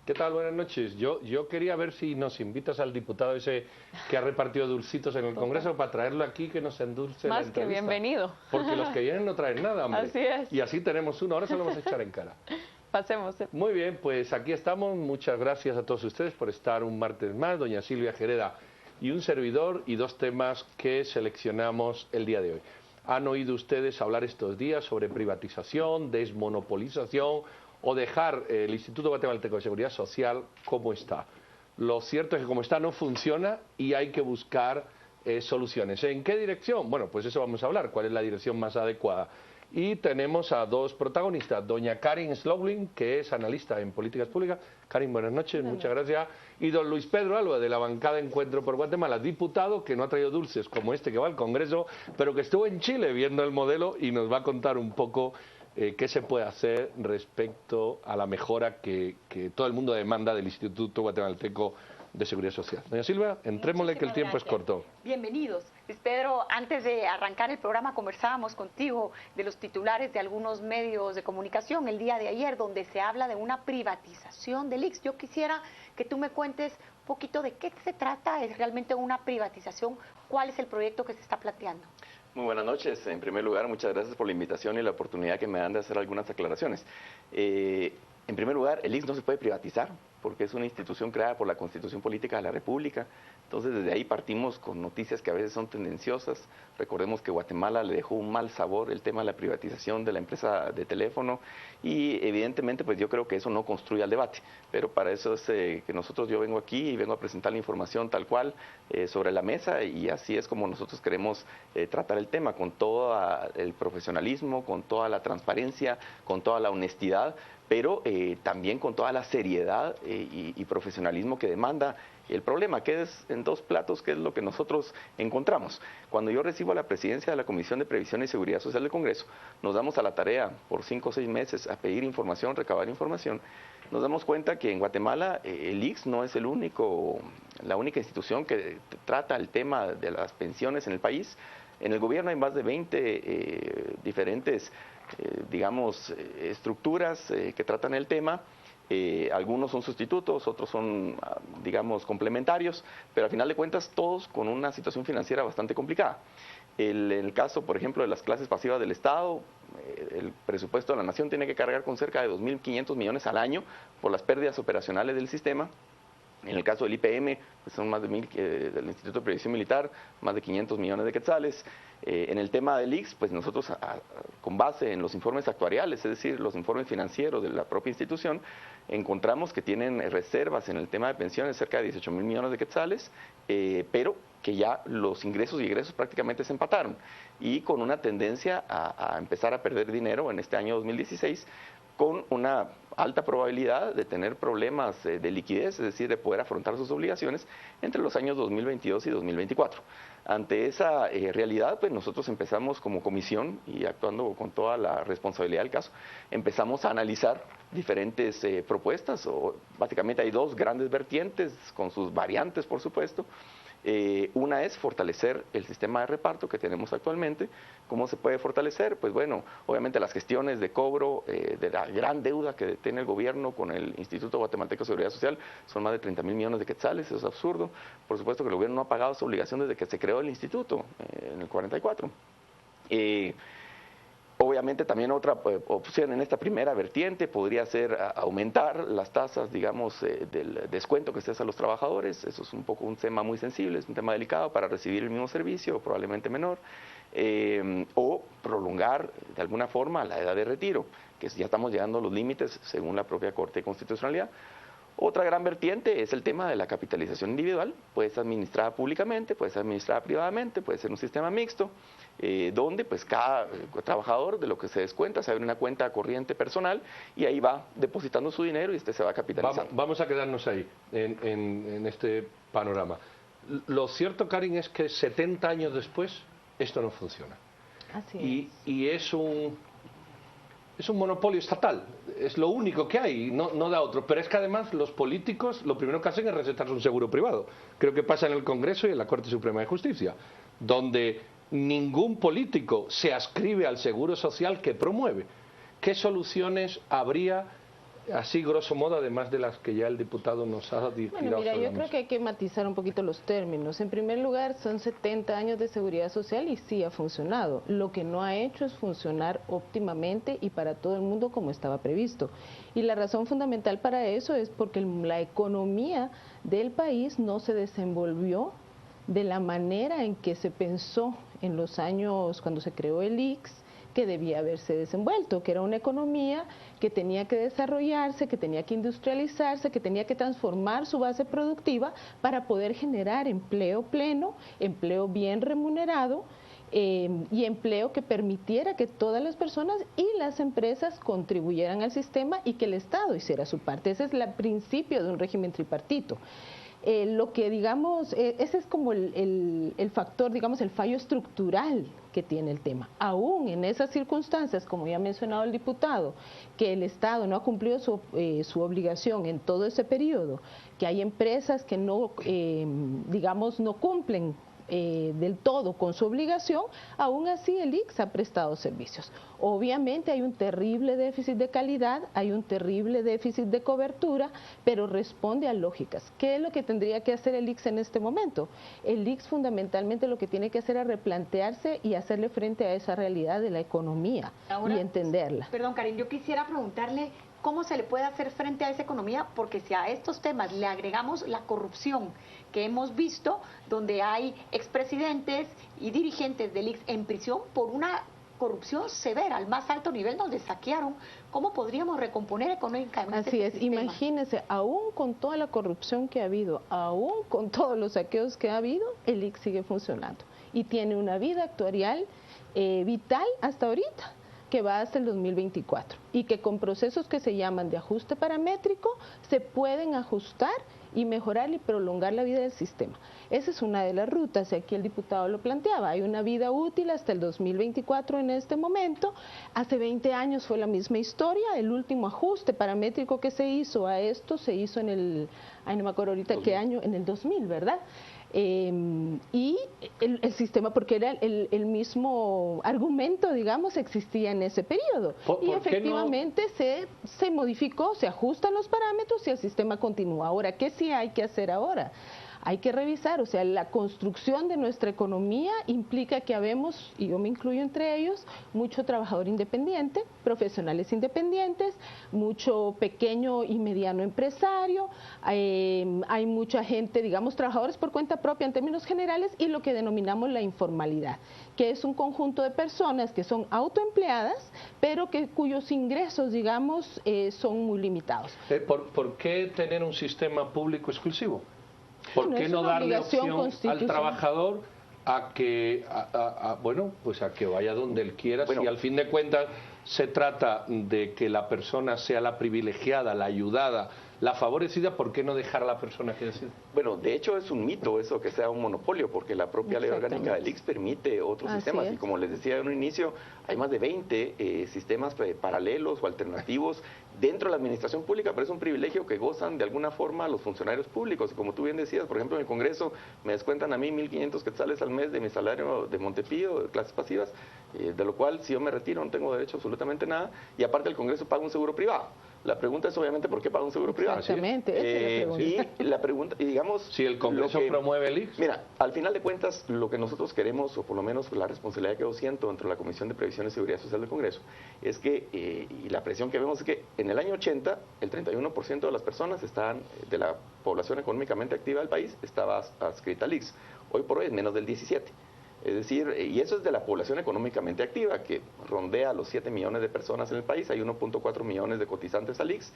¿Qué tal? Buenas noches. Yo quería ver si nos invitas al diputado ese que ha repartido dulcitos en el Congreso para traerlo aquí que nos endulce la entrevista. Más que bienvenido. Porque los que vienen no traen nada, hombre. Así es. Y así tenemos uno. Ahora se lo vamos a echar en cara. Pasemos. Muy bien, pues aquí estamos. Muchas gracias a todos ustedes por estar un martes más. Doña Silvia Gereda y un servidor y dos temas que seleccionamos el día de hoy. Han oído ustedes hablar estos días sobre privatización, desmonopolización o dejar el Instituto Guatemalteco de Seguridad Social como está. Lo cierto es que como está no funciona y hay que buscar soluciones. ¿En qué dirección? Bueno, pues eso vamos a hablar, cuál es la dirección más adecuada. Y tenemos a dos protagonistas, doña Karin Slowling, que es analista en políticas públicas. Karin, buenas noches, muchas gracias. Y don Luis Pedro Alba, de la bancada Encuentro por Guatemala, diputado, que no ha traído dulces como este que va al Congreso, pero que estuvo en Chile viendo el modelo y nos va a contar un poco qué se puede hacer respecto a la mejora que todo el mundo demanda del Instituto Guatemalteco de Seguridad Social. Doña Silvia, entrémosle que el tiempo es corto. Bienvenidos. Luis Pedro, antes de arrancar el programa conversábamos contigo de los titulares de algunos medios de comunicación el día de ayer, donde se habla de una privatización del ICS. Yo quisiera que tú me cuentes un poquito de qué se trata, ¿es realmente una privatización? ¿Cuál es el proyecto que se está planteando? Muy buenas noches. En primer lugar, muchas gracias por la invitación y la oportunidad que me dan de hacer algunas aclaraciones. En primer lugar, el ICS no se puede privatizar porque es una institución creada por la Constitución Política de la República. Entonces, desde ahí partimos con noticias que a veces son tendenciosas. Recordemos que Guatemala le dejó un mal sabor el tema de la privatización de la empresa de teléfono y evidentemente pues yo creo que eso no construye al debate. Pero para eso es que yo vengo aquí y vengo a presentar la información tal cual sobre la mesa y así es como nosotros queremos tratar el tema, con todo el profesionalismo, con toda la transparencia, con toda la honestidad, pero también con toda la seriedad y profesionalismo que demanda el problema, que es en dos platos, que es lo que nosotros encontramos. Cuando yo recibo a la presidencia de la Comisión de Previsión y Seguridad Social del Congreso, nos damos a la tarea por 5 o 6 meses a pedir información, recabar información. Nos damos cuenta que en Guatemala el ICS no es la única institución que trata el tema de las pensiones en el país. En el gobierno hay más de 20 diferentes estructuras que tratan el tema. Algunos son sustitutos, otros son, complementarios, pero al final de cuentas todos con una situación financiera bastante complicada. El caso, por ejemplo, de las clases pasivas del Estado, el presupuesto de la Nación tiene que cargar con cerca de 2.500 millones al año por las pérdidas operacionales del sistema. En el caso del IPM, pues son más de 1.000, del Instituto de Previsión Militar, más de 500 millones de quetzales. En el tema del ICS, pues nosotros, con base en los informes actuariales, es decir, los informes financieros de la propia institución, encontramos que tienen reservas en el tema de pensiones cerca de 18.000 millones de quetzales, pero que ya los ingresos y egresos prácticamente se empataron, y con una tendencia a empezar a perder dinero en este año 2016, con una alta probabilidad de tener problemas de liquidez, es decir, de poder afrontar sus obligaciones entre los años 2022 y 2024. Ante esa realidad, pues nosotros empezamos como comisión, y actuando con toda la responsabilidad del caso, empezamos a analizar diferentes propuestas. Básicamente hay dos grandes vertientes, con sus variantes, por supuesto. Una es fortalecer el sistema de reparto que tenemos actualmente. ¿Cómo se puede fortalecer? Pues bueno, obviamente las gestiones de cobro de la gran deuda que tiene el gobierno con el Instituto Guatemalteco de Seguridad Social son más de 30.000 millones de quetzales, eso es absurdo. Por supuesto que el gobierno no ha pagado su obligación desde que se creó el instituto, en el 44. Obviamente también otra opción en esta primera vertiente podría ser aumentar las tasas, del descuento que se hace a los trabajadores. Eso es un tema muy sensible, es un tema delicado para recibir el mismo servicio, probablemente menor, o prolongar de alguna forma la edad de retiro, que ya estamos llegando a los límites según la propia Corte de Constitucionalidad. Otra gran vertiente es el tema de la capitalización individual. Puede ser administrada públicamente, puede ser administrada privadamente, puede ser un sistema mixto, donde pues cada trabajador de lo que se descuenta se abre una cuenta corriente personal y ahí va depositando su dinero y se va capitalizando. Vamos a quedarnos ahí, en este panorama. Lo cierto, Karin, es que 70 años después esto no funciona. Así es. Y es un monopolio estatal, es lo único que hay, no da otro. Pero es que además los políticos lo primero que hacen es recetarse un seguro privado. Creo que pasa en el Congreso y en la Corte Suprema de Justicia, donde ningún político se adscribe al seguro social que promueve. ¿Qué soluciones habría Así, grosso modo, además de las que ya el diputado nos ha tirado. Bueno, mira, yo creo que hay que matizar un poquito los términos. En primer lugar, son 70 años de seguridad social y sí ha funcionado. Lo que no ha hecho es funcionar óptimamente y para todo el mundo como estaba previsto. Y la razón fundamental para eso es porque la economía del país no se desenvolvió de la manera en que se pensó en los años cuando se creó el ICS, que debía haberse desenvuelto, que era una economía que tenía que desarrollarse, que tenía que industrializarse, que tenía que transformar su base productiva para poder generar empleo pleno, empleo bien remunerado y empleo que permitiera que todas las personas y las empresas contribuyeran al sistema y que el Estado hiciera su parte. Ese es el principio de un régimen tripartito. Lo que digamos, ese es como el factor, digamos, el fallo estructural que tiene el tema. Aún en esas circunstancias, como ya ha mencionado el diputado, que el Estado no ha cumplido su obligación en todo ese periodo, que hay empresas que no, digamos, no cumplen del todo con su obligación, aún así el ICS ha prestado servicios. Obviamente hay un terrible déficit de calidad, hay un terrible déficit de cobertura, pero responde a lógicas. ¿Qué es lo que tendría que hacer el ICS en este momento? El ICS fundamentalmente lo que tiene que hacer es replantearse y hacerle frente a esa realidad de la economía y entenderla. Perdón, Karin, yo quisiera preguntarle cómo se le puede hacer frente a esa economía, porque si a estos temas le agregamos la corrupción que hemos visto, donde hay expresidentes y dirigentes del ICS en prisión por una corrupción severa, al más alto nivel, donde saquearon, ¿cómo podríamos recomponer económicamente? Así es, sistema? Imagínense, aún con toda la corrupción que ha habido, aún con todos los saqueos que ha habido, el ICS sigue funcionando y tiene una vida actuarial vital hasta ahorita, que va hasta el 2024 y que con procesos que se llaman de ajuste paramétrico se pueden ajustar y mejorar y prolongar la vida del sistema. Esa es una de las rutas, y aquí el diputado lo planteaba, hay una vida útil hasta el 2024 en este momento. Hace 20 años fue la misma historia, el último ajuste paramétrico que se hizo a esto se hizo en el, no me acuerdo ahorita 2000. Qué año, en el 2000, ¿verdad? Y el sistema, porque era el mismo argumento, digamos, existía en ese periodo. Y efectivamente se modificó, se ajustan los parámetros y el sistema continúa. Ahora, ¿qué sí hay que hacer ahora? Hay que revisar, o sea, la construcción de nuestra economía implica que habemos, y yo me incluyo entre ellos, mucho trabajador independiente, profesionales independientes, mucho pequeño y mediano empresario, hay mucha gente, digamos, trabajadores por cuenta propia en términos generales, y lo que denominamos la informalidad, que es un conjunto de personas que son autoempleadas, pero cuyos ingresos, digamos, son muy limitados. ¿Por qué tener un sistema público exclusivo? ¿Por qué no darle opción al trabajador a que, bueno, pues a que vaya donde él quiera? Bueno, si al fin de cuentas se trata de que la persona sea la privilegiada, la ayudada, la favorecida, ¿por qué no dejar a la persona que decida? Bueno, de hecho es un mito eso que sea un monopolio, porque la propia ley orgánica del ICS permite otros sistemas. Y como les decía en un inicio, hay más de 20 sistemas paralelos o alternativos dentro de la administración pública, pero es un privilegio que gozan de alguna forma los funcionarios públicos. Y como tú bien decías, por ejemplo, en el Congreso me descuentan a mí 1.500 quetzales al mes de mi salario de Montepío, de clases pasivas, de lo cual si yo me retiro no tengo derecho a absolutamente nada, y aparte el Congreso paga un seguro privado. La pregunta es obviamente ¿por qué paga un seguro privado? Exactamente, esa es la pregunta. Y la pregunta, y digamos... Si el Congreso promueve el ICS. Mira, al final de cuentas, lo que nosotros queremos, o por lo menos la responsabilidad que yo siento dentro de la Comisión de Previsión y Seguridad Social del Congreso, es que, y la presión que vemos es que en el año 80, el 31% de las personas de la población económicamente activa del país estaba adscrita al ICS. Hoy por hoy es menos del 17%. Es decir, y eso es de la población económicamente activa, que rondea los 7 millones de personas en el país, hay 1.4 millones de cotizantes al ICS,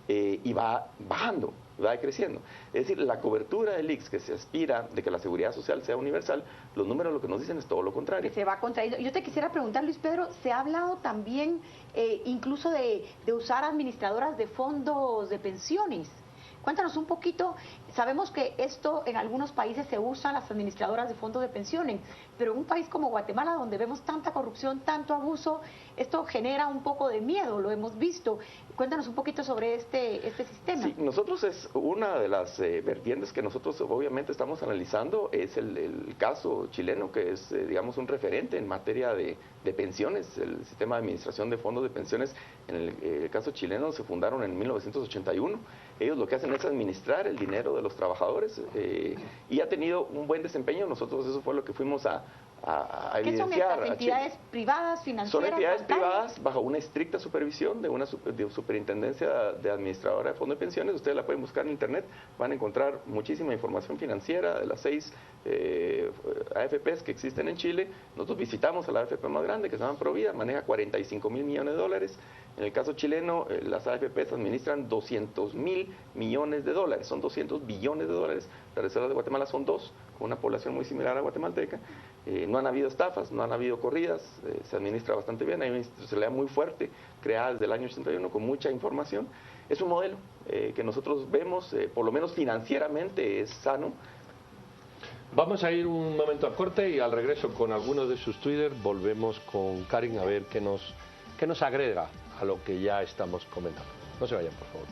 y va bajando, va creciendo. Es decir, la cobertura del ICS, que se aspira de que la seguridad social sea universal, los números lo que nos dicen es todo lo contrario. Que se va contrayendo. Yo te quisiera preguntar, Luis Pedro, se ha hablado también incluso de usar administradoras de fondos de pensiones. Cuéntanos un poquito, Sabemos que esto en algunos países se usa las administradoras de fondos de pensiones, pero en un país como Guatemala, donde vemos tanta corrupción, tanto abuso, esto genera un poco de miedo, lo hemos visto. Cuéntanos un poquito sobre este sistema. Sí, nosotros es una de las vertientes que nosotros obviamente estamos analizando, es el caso chileno, que es, digamos, un referente en materia de pensiones. El sistema de administración de fondos de pensiones, en el caso chileno, se fundaron en 1981. Ellos lo que hacen es administrar el dinero de los trabajadores y ha tenido un buen desempeño. Nosotros eso fue lo que fuimos a ¿Qué son estas entidades privadas, financieras? Son entidades bancarias? privadas bajo una estricta supervisión de una superintendencia de administradora de fondos de pensiones. Ustedes la pueden buscar en internet, van a encontrar muchísima información financiera de las 6 AFPs que existen en Chile. Nosotros visitamos a la AFP más grande, que se llama Provida, maneja 45 mil millones de dólares. En el caso chileno, las AFPs administran 200 mil millones de dólares, son 200 billones de dólares. Las reservas de Guatemala son 2, con una población muy similar a guatemalteca. No han habido estafas, no han habido corridas, se administra bastante bien, hay una institucionalidad muy fuerte, creada desde el año 81, con mucha información. Es un modelo que nosotros vemos, por lo menos financieramente, es sano. Vamos a ir un momento a corte y al regreso con algunos de sus Twitter volvemos con Karin a ver qué nos agrega a lo que ya estamos comentando. No se vayan, por favor.